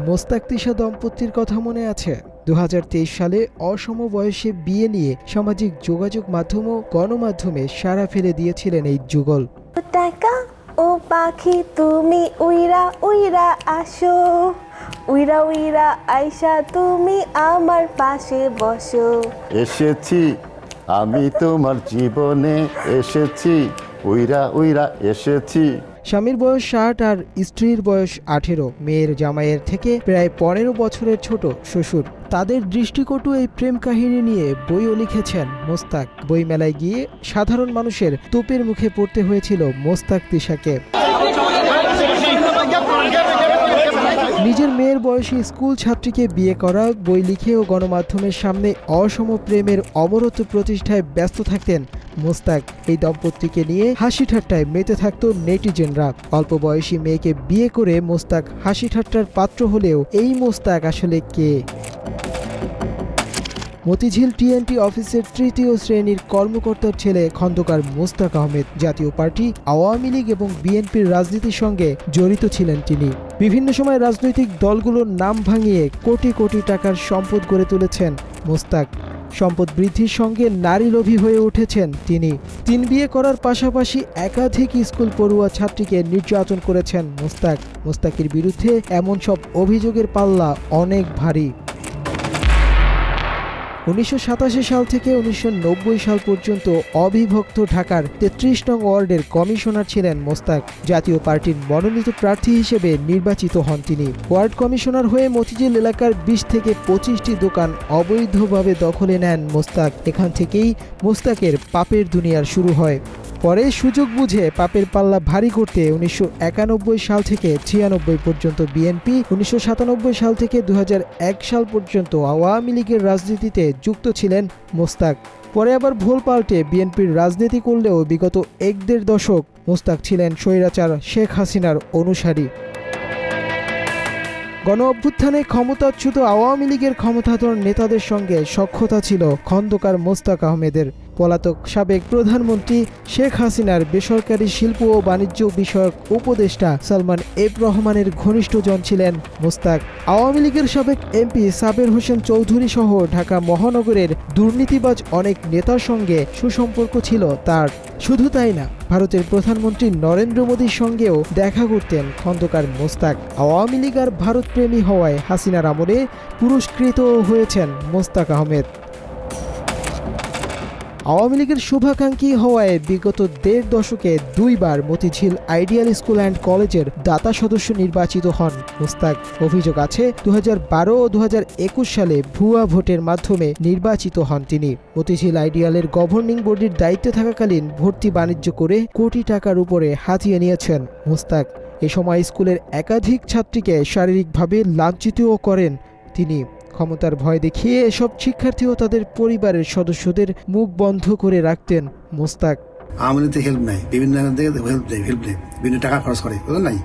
মোস্তাক তিশা দম্পতির কথা মনে আছে? 2023 সালে অসম বয়সে বিয়ে নিয়ে সামাজিক যোগাযোগ মাধ্যম ও গণমাধ্যমে সাড়া ফেলে দিয়েছিলেন এই যুগল। টাকা ও পাখি তুমি উইরা উইরা আসো, উইরা উইরা আইসা তুমি আমার পাশে বসো। এসেছি আমি তোমার জীবনে, এসেছি উইরা উইরা এসেছি। স্বামীর বয়স 60 আর স্ত্রীর বয়স 18। মেয়ের জামাইয়ের থেকে প্রায় 15 বছরের ছোট শ্বশুর। তাদের দৃষ্টিকটু এই প্রেম কাহিনী নিয়ে বইও লিখেছেন মোস্তাক। বইমেলায় গিয়ে সাধারণ মানুষের তোপের মুখে পড়তে হয়েছিল মোস্তাক তিশাকে। নিজের মেয়ের বয়সী স্কুল ছাত্রীকে বিয়ে করা, বই লিখে ও গণমাধ্যমের সামনে অসম প্রেমের অমরত্ব প্রতিষ্ঠায় ব্যস্ত থাকতেন মোস্তাক। এই দম্পতিকে নিয়ে হাসি ঠাট্টায় মেতে থাকত নেটিজেনরা। অল্প বয়সী মেয়েকে বিয়ে করে মোস্তাক হাসি ঠাট্টার পাত্র হলেও এই মোস্তাক আসলে কে? মতিঝিল টিএনটি অফিসের 3য় শ্রেণীর কর্মকর্তার ছেলে খন্দকার মোস্তাক আহমেদ। জাতীয় পার্টি, আওয়ামী লীগ এবং বিএনপির রাজনীতির সঙ্গে জড়িত ছিলেন তিনি। বিভিন্ন সময় রাজনৈতিক দলগুলোর নাম ভাঙিয়ে কোটি কোটি টাকার সম্পদ গড়ে তুলেছেন মোস্তাক। সম্পদ বৃদ্ধির সঙ্গে নারী লোভী হয়ে উঠেছেন তিনি। 3 বিয়ে করার পাশাপাশি একাধিক স্কুল পড়ুয়া ছাত্রীকে নির্যাতন করেছেন মোস্তাক। মোস্তাকের বিরুদ্ধে এমন সব অভিযোগের পাল্লা অনেক ভারী। 1987 সাল থেকে 1990 সাল পর্যন্ত অবিভক্ত ঢাকার 33 নং ওয়ার্ডের কমিশনার ছিলেন মোস্তাক। জাতীয় পার্টির মনোনীত প্রার্থী হিসেবে নির্বাচিত হন তিনি। ওয়ার্ড কমিশনার হয়ে মতিঝিল এলাকার 20 থেকে 25টি দোকান অবৈধভাবে দখলে নেন মোস্তাক। এখান থেকেই মোস্তাকের পাপের দুনিয়ার শুরু হয়। পরে সুযোগ বুঝে পাপের পাল্লা ভারী করতে 1991 সাল থেকে 96 পর্যন্ত বিএনপি, 1997 সাল থেকে 2001 সাল পর্যন্ত আওয়ামী লীগের রাজনীতিতে যুক্ত ছিলেন মোস্তাক। পরে আবার ভুল পাল্টে বিএনপির রাজনীতি করলেও বিগত 1.5 দশক মোস্তাক ছিলেন স্বৈরাচার শেখ হাসিনার অনুসারী। গণ অভ্যুত্থানে ক্ষমতাচ্যুত আওয়ামী লীগের ক্ষমতাধর নেতাদের সঙ্গে সখ্যতা ছিল খন্দকার মোস্তাক আহমেদের। পলাতক সাবেক প্রধানমন্ত্রী শেখ হাসিনার বেসরকারি শিল্প ও বাণিজ্য বিষয়ক উপদেষ্টা সালমান এফ রহমানের ঘনিষ্ঠজন ছিলেন মোস্তাক। আওয়ামী লীগের সাবেক এমপি সাবের হোসেন চৌধুরী সহ ঢাকা মহানগরের দুর্নীতিবাজ অনেক নেতার সঙ্গে সুসম্পর্ক ছিল তার। শুধু তাই না, ভারতের প্রধানমন্ত্রী নরেন্দ্র মোদীর সঙ্গেও দেখা করতেন খন্দকার মোস্তাক। আওয়ামী লীগ আর ভারতপ্রেমী হওয়ায় হাসিনার আমলে পুরস্কৃত হয়েছেন মোস্তাক আহমেদ। আওয়ামী লীগের শুভাকাঙ্ক্ষী হওয়ায় বিগত 1.5 দশকে 2 বার মতিঝিল আইডিয়াল স্কুল অ্যান্ড কলেজের দাতা সদস্য নির্বাচিত হন মোস্তাক। অভিযোগ আছে 2012 ও 2021 সালে ভুয়া ভোটের মাধ্যমে নির্বাচিত হন তিনি। মতিঝিল আইডিয়ালের গভর্নিং বডির দায়িত্বে থাকাকালীন ভর্তি বাণিজ্য করে কোটি টাকার উপরে হাতিয়ে নিয়েছেন মোস্তাক। এ সময় স্কুলের একাধিক ছাত্রীকে শারীরিকভাবে লাঞ্ছিতও করেন তিনি। ক্ষমতার ভয় দেখিয়ে এসব শিক্ষার্থী ও তাদের পরিবারের সদস্যদের মুখ বন্ধ করে রাখতেন মোস্তাক। আওয়ামী লীগ হেল্প নেয়, বিভিন্ন হেল্প নেয়, বিভিন্ন টাকা খরচ করে, নাই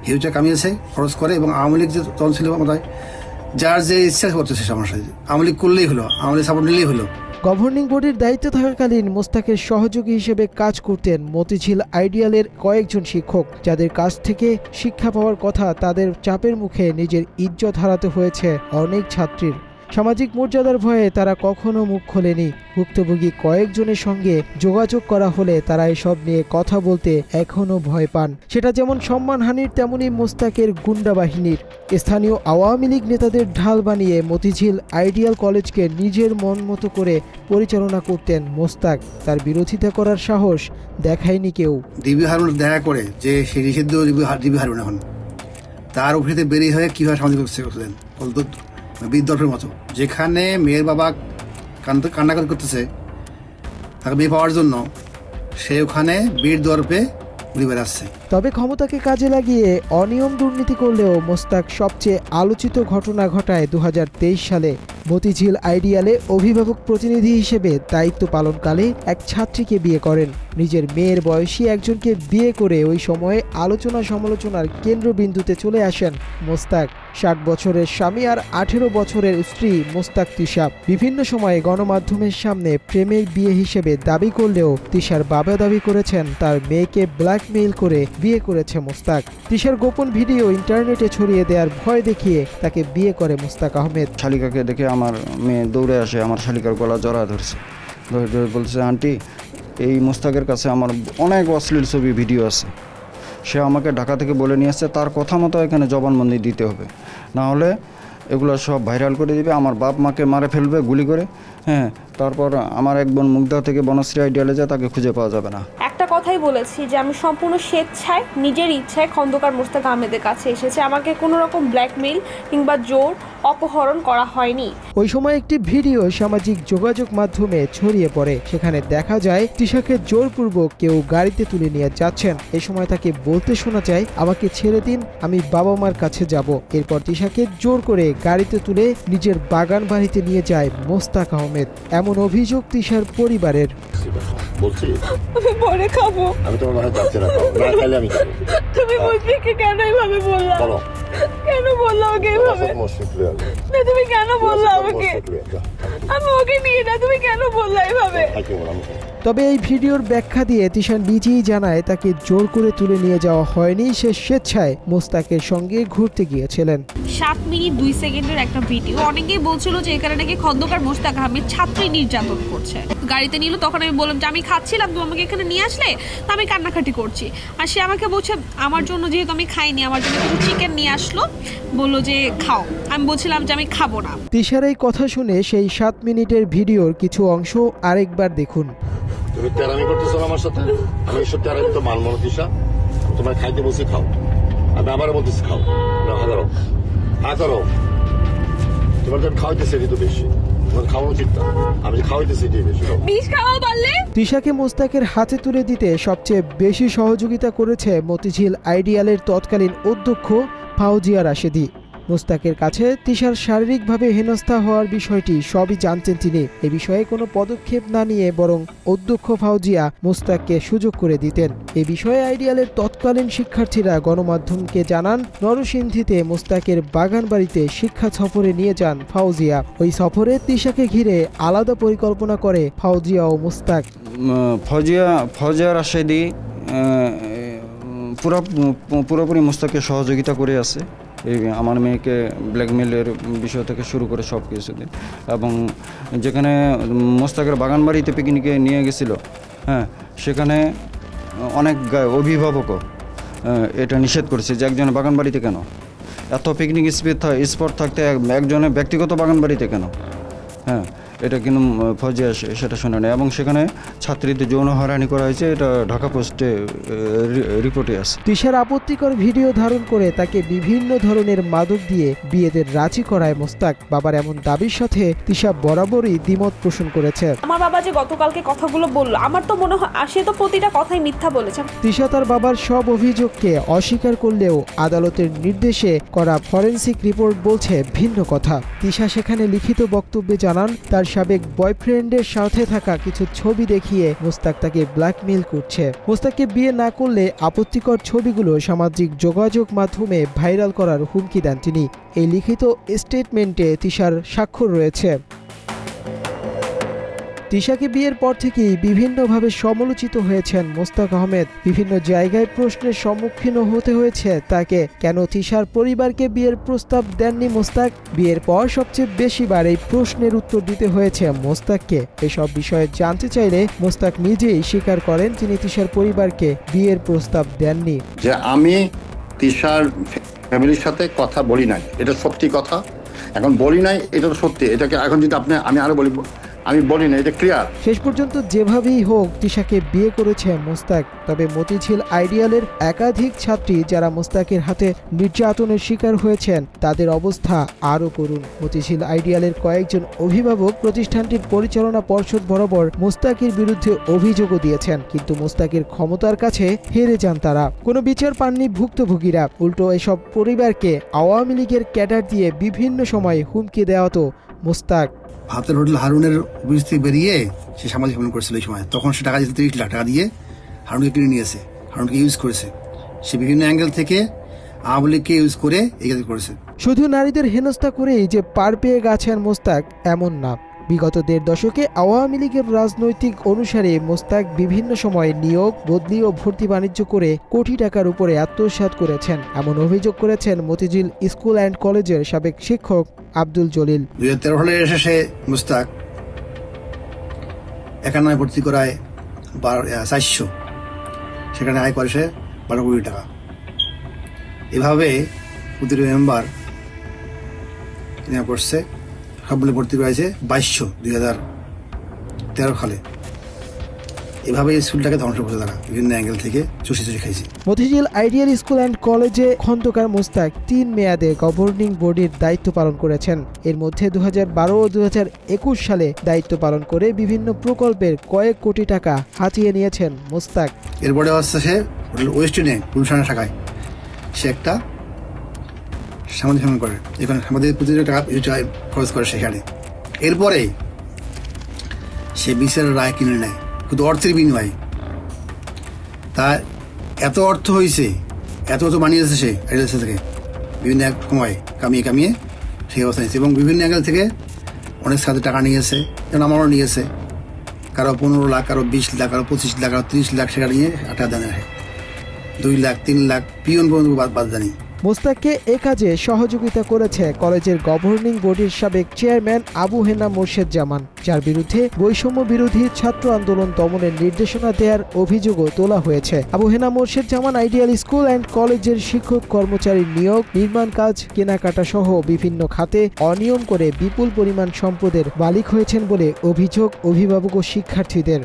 হিউজা কামিয়েছে, খরচ করে। এবং আওয়ামী লীগ যে তখন ছিল আমাদের যার যে ইচ্ছা করছে সে সমস্যা, আওয়ামী লীগ করলেই হলো, আওয়ামী লীগ সাপোর্ট নিলেই হলো। গভর্নিং বডির দায়িত্বে থাকাকালীন মোস্তাকের সহযোগী হিসেবে কাজ করতেন মতিঝিল আইডিয়ালের কয়েকজন শিক্ষক, যাদের কাছ থেকে শিক্ষা পাওয়ার কথা তাদের চাপের মুখে নিজের ইজ্জত হারাতে হয়েছে অনেক ছাত্রীর। সামাজিক মর্যাদার ভয়ে তারা কখনো মুখ খোলেনি। ভুক্তভোগী কয়েকজনের সঙ্গে যোগাযোগ করা হলে তারা এসব নিয়ে কথা বলতে এখনও ভয় পান। সেটা যেমন সম্মানহানির, তেমনি মোস্তাকের গুন্ডা বাহিনীর। স্থানীয় আওয়ামী লীগ নেতাদের ঢাল বানিয়ে মতিঝিল আইডিয়াল কলেজকে নিজের মন মতো করে পরিচালনা করতেন মোস্তাক। তার বিরোধিতা করার সাহস দেখায়নি কেউ। ডিবি হারুন দেখা করে যে সে নিষিদ্ধ ডিবি হারুন এখন তার উপরে বেরিয়ে হয়ে কিভাবে সামাজিক করছিলেন বিদ্যর্থের মতো, যেখানে মেয়ের বাবা কান্নাকাটি করতেছে তাকে মেয়ে পাওয়ার জন্য, সে ওখানে বীর দর্পে ঘুরে বেড়াচ্ছে। তবে ক্ষমতাকে কাজে লাগিয়ে অনিয়ম দুর্নীতি করলেও মোস্তাক সবচেয়ে আলোচিত ঘটনা ঘটায় 2023 সালে। মতিঝিল আইডিয়ালে অভিভাবক প্রতিনিধি হিসেবে দায়িত্ব পালনকালে এক ছাত্রীকে বিয়ে করেন। নিজের মেয়ের বয়সী একজনকে বিয়ে করে ওই সময়ে আলোচনা সমালোচনার কেন্দ্রবিন্দুতে চলে আসেন মোস্তাক। 60 বছরের স্বামী আর 18 বছরের স্ত্রী মোস্তাক তিশা বিভিন্ন সময়ে গণমাধ্যমের সামনে প্রেমের বিয়ে হিসেবে দাবি করলেও তিশার বাবা দাবি করেছেন তার মেয়েকে ব্ল্যাকমেইল করে বিয়ে করেছে মোস্তাক। তিশার গোপন ভিডিও ইন্টারনেটে ছড়িয়ে দেওয়ার ভয় দেখিয়ে তাকে বিয়ে করে মোস্তাক আহমেদ। শালিকাকে দেখে আমার মেয়ে দৌড়ে আসে, আমার শালিকার গলা জড়া ধরছে, ধরে বলছে, আন্টি এই মোস্তাকের কাছে আমার অনেক অশ্লীল ছবি ভিডিও আছে, সে আমাকে ঢাকা থেকে বলে নিয়ে আসছে, তার কথা মতো এখানে জবানবন্দি দিতে হবে, না হলে এগুলো সব ভাইরাল করে দিবে, আমার বাপ মাকে মারে ফেলবে গুলি করে। হ্যাঁ, তারপর আমার এক বোন মুগ্ধা থেকে বনশ্রী আইডিয়ালে যায়, তাকে খুঁজে পাওয়া যাবে না। একটা কথাই বলেছি যে আমি সম্পূর্ণ স্বেচ্ছায় নিজের ইচ্ছায় খন্দকার মোস্তাক আহমেদের কাছে এসেছে, আমাকে কোনো রকম ব্ল্যাকমেইল কিংবা জোর অপহরণ করা হয়নি। ওই সময় একটি ভিডিও সামাজিক যোগাযোগ মাধ্যমে ছড়িয়ে পড়ে। সেখানে দেখা যায় তিশাকে জোরপূর্বক কেউ গাড়িতে তুলে নিয়ে যাচ্ছেন। এই সময় তাকে বলতে শোনা যায়, আমাকে ছেড়ে দিন, আমি বাবা মার কাছে যাব। এরপর তিশাকে জোর করে গাড়িতে তুলে নিজের বাগান বাড়িতে নিয়ে যায় মোস্তাক আহমেদ। এমন অভিযোগ তিশার পরিবারের। বলছি আমি পরে খাবো, আমি তোমার বাসায় যাচ্ছি না, না খাইলে আমি যাবো। তুমি মুশফিককে কেন এইভাবে বললা? বলো কেন বললা ওকে এইভাবে? না তুমি কেন বললা আমাকে? আমি ওকে নিয়ে না, তুমি কেন বললা এইভাবে? তবে এই ভিডিওর ব্যাখ্যা দিয়ে তিশা নিজেই জানায় তাকে জোর করে তুলে নিয়ে যাওয়া হয়নি, সে স্বেচ্ছায় মোস্তাকের সঙ্গে ঘুরতে গিয়েছিলেন। 7 মিনিট 2 সেকেন্ডের একটা ভিডিও। অনেকেই বলছিল যে এখানে নাকি খন্দকার মোস্তাক আহমেদ ছাত্রী নির্যাতন করছে। গাড়িতে নিল, তখন আমি বললাম যে আমি খাচ্ছিলাম, তুমি আমাকে এখানে নিয়ে আসলে, তো আমি কান্নাকাটি করছি। আর সে আমাকে বলছে আমার জন্য, যেহেতু আমি খাইনি, আমার জন্য কিছু চিকেন নিয়ে আসলো, বললো যে খাও। আমি বলছিলাম যে আমি খাবো না। তিশার এই কথা শুনে সেই 7 মিনিটের ভিডিওর কিছু অংশ আরেকবার দেখুন। তুমি তেরামি করতেছো আমার সাথে, আমি এসব তেরামি তো মানব না তিশা। তোমার খাইতে বসে খাও, আমি আবারও বলতেছি খাও, হাজারো হাজারো তোমার তো খাওয়াইতেছি, এটি তো বেশি, তোমার খাওয়া উচিত না, আমি যে খাওয়াইতেছি এটি বেশি। বিষ খাওয়া বললে? তিশাকে মোস্তাকের হাতে তুলে দিতে সবচেয়ে বেশি সহযোগিতা করেছে মতিঝিল আইডিয়ালের তৎকালীন অধ্যক্ষ ফাউজিয়া রাশেদি। মোস্তাকের কাছে তিশার শারীরিকভাবে হেনস্থা হওয়ার বিষয়টি সবই জানতেন তিনি। এ বিষয়ে কোনো পদক্ষেপ না নিয়ে বরং অধ্যক্ষ ফাউজিয়া মোস্তাককে সুযোগ করে দিতেন। এ বিষয়ে আইডিয়ালের তৎকালীন শিক্ষার্থীরা গণমাধ্যমকে জানান, নরসিংদীতে মোস্তাকের বাগান বাড়িতে শিক্ষা সফরে নিয়ে যান ফাউজিয়া। ওই সফরে তিশাকে ঘিরে আলাদা পরিকল্পনা করে ফাউজিয়া ও মোস্তাক। ফাউজিয়া রাশেদি পুরোপুরি মোস্তাককে সহযোগিতা করে আছে, এই আমার মেয়েকে ব্ল্যাকমেলের বিষয় থেকে শুরু করে সব কিছু দিন। এবং যেখানে মোস্তাকের বাগান বাড়িতে পিকনিকে নিয়ে গেছিলো, হ্যাঁ, সেখানে অনেক অভিভাবকও এটা নিষেধ করেছে যে একজনের বাগান বাড়িতে কেন, এত পিকনিক স্পট থাকতে একজনের ব্যক্তিগত বাগান বাড়িতে কেন। হ্যাঁ, এটা কিন্তু ফৌজিয়া সেটা শোনে না। এবং সেখানে ছাত্রীদের যৌন হয়রানি করা হয়েছে, এটা ঢাকা পোস্টে রিপোর্টে আছে। তিশার আপত্তিকর ভিডিও ধারণ করে তাকে বিভিন্ন ধরনের মাদক দিয়ে বিয়েতে রাজি করায় মোস্তাক। বাবার এমন দাবির সাথে তিশা বরাবরই দ্বিমত পোষণ করেছে। আমার বাবা যে গতকালকে কথাগুলো বললো, আমার তো মনে হয় সে তো প্রতিটা কথাই মিথ্যা বলেছে। তিশা তার বাবার সব অভিযোগকে অস্বীকার করলেও আদালতের নির্দেশে করা ফরেনসিক রিপোর্ট বলছে ভিন্ন কথা। তিশা সেখানে লিখিত বক্তব্যে জানান, তার সাবেক বয়ফ্রেন্ডের সাথে থাকা কিছু ছবি দেখিয়ে মোস্তাক তাকে ব্ল্যাকমেইল করছে। মোস্তাককে বিয়ে না করলে আপত্তিকর ছবিগুলো সামাজিক যোগাযোগ মাধ্যমে ভাইরাল করার হুমকি দেন তিনি। এই লিখিত স্টেটমেন্টে তিশার স্বাক্ষর রয়েছে। তিশাকে বিয়ের পর থেকেই বিভিন্নভাবে সমালোচিত হয়েছেন মোস্তাক আহমেদ। বিভিন্ন জায়গায় প্রশ্নের সম্মুখীন হতে হয়েছে তাকে, কেন তিশার পরিবারকে বিয়ের প্রস্তাব দেননি মোস্তাক। বিয়ের পর সবচেয়ে বেশিবার এই প্রশ্নের উত্তর দিতে হয়েছে মোস্তাককে। এসব বিষয়ে জানতে চাইলে মোস্তাক নিজেই স্বীকার করেন তিনি তিশার পরিবারকে বিয়ের প্রস্তাব দেননি। যে আমি তিশার ফ্যামিলির সাথে কথা বলি নাই, এটা সত্যি কথা। এখন বলি নাই, এটা তো সত্যি। এটাকে এখন যদি আমি আরো বলি, আমি বলি না, এটা ক্লিয়ার। শেষ পর্যন্ত যেভাবেই হোক তিশাকে বিয়ে করেছে মোস্তাক। তবে মতিঝিল আইডিয়ালের একাধিক ছাত্রী যারা মোস্তাকের হাতে নির্যাতনের শিকার হয়েছেন তাদের অবস্থা আরও করুণ। মতিঝিল আইডিয়ালের কয়েকজন অভিভাবক প্রতিষ্ঠানটির পরিচালনা পর্ষদ বরাবর মোস্তাকের বিরুদ্ধে অভিযোগও দিয়েছেন, কিন্তু মোস্তাকের ক্ষমতার কাছে হেরে যান তারা। কোনো বিচার পাননি ভুক্তভোগীরা, উল্টো এসব পরিবারকে আওয়ামী লীগের ক্যাডার দিয়ে বিভিন্ন সময় হুমকি দেওয়া হতো মোস্তাক। ভারতের হোটেল হারুনের অফিস থেকে বেরিয়ে সে সামাজিক ভ্রমণ করেছিল এই সময়, তখন সে টাকা দিতে 30 লাখ টাকা দিয়ে হারুনকে কিনে নিয়েছে, হারুনকে ইউজ করেছে। সে বিভিন্ন অ্যাঙ্গেল থেকে আওয়ামী লীগকে ইউজ করে এই কাজ করেছে। শুধু নারীদের হেনস্থা করেই যে পার পেয়ে গেছেন মোস্তাক এমন না। বিগত 1.5 দশকে আওয়ামী লীগের রাজনৈতিক অনুসারে মোস্তাক বিভিন্ন সময় নিয়োগ, বদলি ও ভর্তি বাণিজ্য করে কোটি টাকার উপরে আত্মসাৎ করেছেন, এমন অভিযোগ করেছেন মতিঝিল স্কুল অ্যান্ড কলেজের সাবেক শিক্ষক আব্দুল জলিল। 2013 সালে এসে সে মোস্তাক 91 ভর্তি করায় 400, সেখানে আয় করে সে 12 কোটি টাকা। এভাবে প্রতিটি মেম্বার করছে, সবগুলো ভর্তি করেছে 2200 2013 সালে। এভাবে স্কুলটাকে ধ্বংস করতে তারা বিভিন্ন অ্যাঙ্গেল থেকে চুষে খাইছে। মতিঝিল আইডিয়াল স্কুল অ্যান্ড কলেজে খন্দকার মোস্তাক 3 মেয়াদে গভর্নিং বডির দায়িত্ব পালন করেছেন। এর মধ্যে 2012 ও 2021 সালে দায়িত্ব পালন করে বিভিন্ন প্রকল্পের কয়েক কোটি টাকা হাতিয়ে নিয়েছেন মোস্তাক। এরপরে হচ্ছে সে ওয়েস্টিনে গুলশানের শাখায় সে একটা সামাজিক ভ্রমণ করে, এখানে সামাজিক প্রতিটা টাকা খরচ করে সেখানে। এরপরে সে বিচারের রায় কিনে নেয় শুধু অর্থের বিনিময়ে। তার এত অর্থ হয়েছে, এত বানিয়েছে সে আইডিয়াল থেকে বিভিন্ন এক সময় কামিয়ে সেই অবস্থা নিয়েছে, এবং বিভিন্ন অ্যাঙ্গেল থেকে অনেক সাথে টাকা নিয়েছে, যেমন আমারও নিয়েছে। কারো 15 লাখ, কারো 20 লাখ, কারো 25 লাখ, কারো 30 লাখ টাকা নিয়ে টাকা দেন, 2 লাখ 3 লাখ পিয়ন পর্যন্ত বাদ জানি। মোস্তাককে এ কাজে সহযোগিতা করেছে কলেজের গভর্নিং বডির সাবেক চেয়ারম্যান আবু হেনা মোর্শেদ জামান, যার বিরুদ্ধে বৈষম্য বিরোধী ছাত্র আন্দোলন দমনের নির্দেশনা দেওয়ার অভিযোগও তোলা হয়েছে। আবু হেনা মোর্শেদ জামান আইডিয়াল স্কুল অ্যান্ড কলেজের শিক্ষক কর্মচারী নিয়োগ, নির্মাণ কাজ, কেনাকাটা সহ বিভিন্ন খাতে অনিয়ম করে বিপুল পরিমাণ সম্পদের মালিক হয়েছেন বলে অভিযোগ অভিভাবক ও শিক্ষার্থীদের।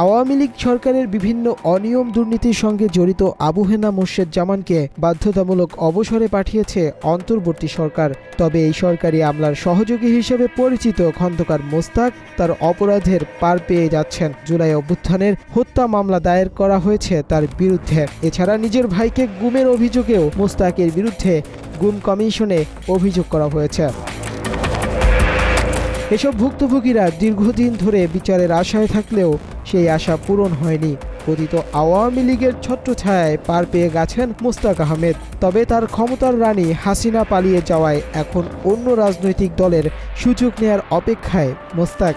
আওয়ামী লীগ সরকারের বিভিন্ন অনিয়ম দুর্নীতির সঙ্গে জড়িত আবু হেনা মোর্শেদ জামানকে বাধ্যতামূলক অবসরে পাঠিয়েছে অন্তর্বর্তী সরকার। তবে এই সরকারি আমলার সহযোগী হিসেবে পরিচিত খন্দকার মোস্তাক তার অপরাধের পার পেয়ে যাচ্ছেন। জুলাই অভ্যুত্থানের হত্যা মামলা দায়ের করা হয়েছে তার বিরুদ্ধে। এছাড়া নিজের ভাইকে গুমের অভিযোগেও মোস্তাকের বিরুদ্ধে গুম কমিশনে অভিযোগ করা হয়েছে। এসব ভুক্তভোগীরা দীর্ঘদিন ধরে বিচারের আশায় থাকলেও সেই আশা পূরণ হয়নি। কথিত আওয়ামী লীগের ছত্রছায়ায় পার পেয়ে গেছেন মোস্তাক আহমেদ। তবে তার ক্ষমতার রানী হাসিনা পালিয়ে যাওয়ায় এখন অন্য রাজনৈতিক দলের সুযোগ নেয়ার অপেক্ষায় মোস্তাক।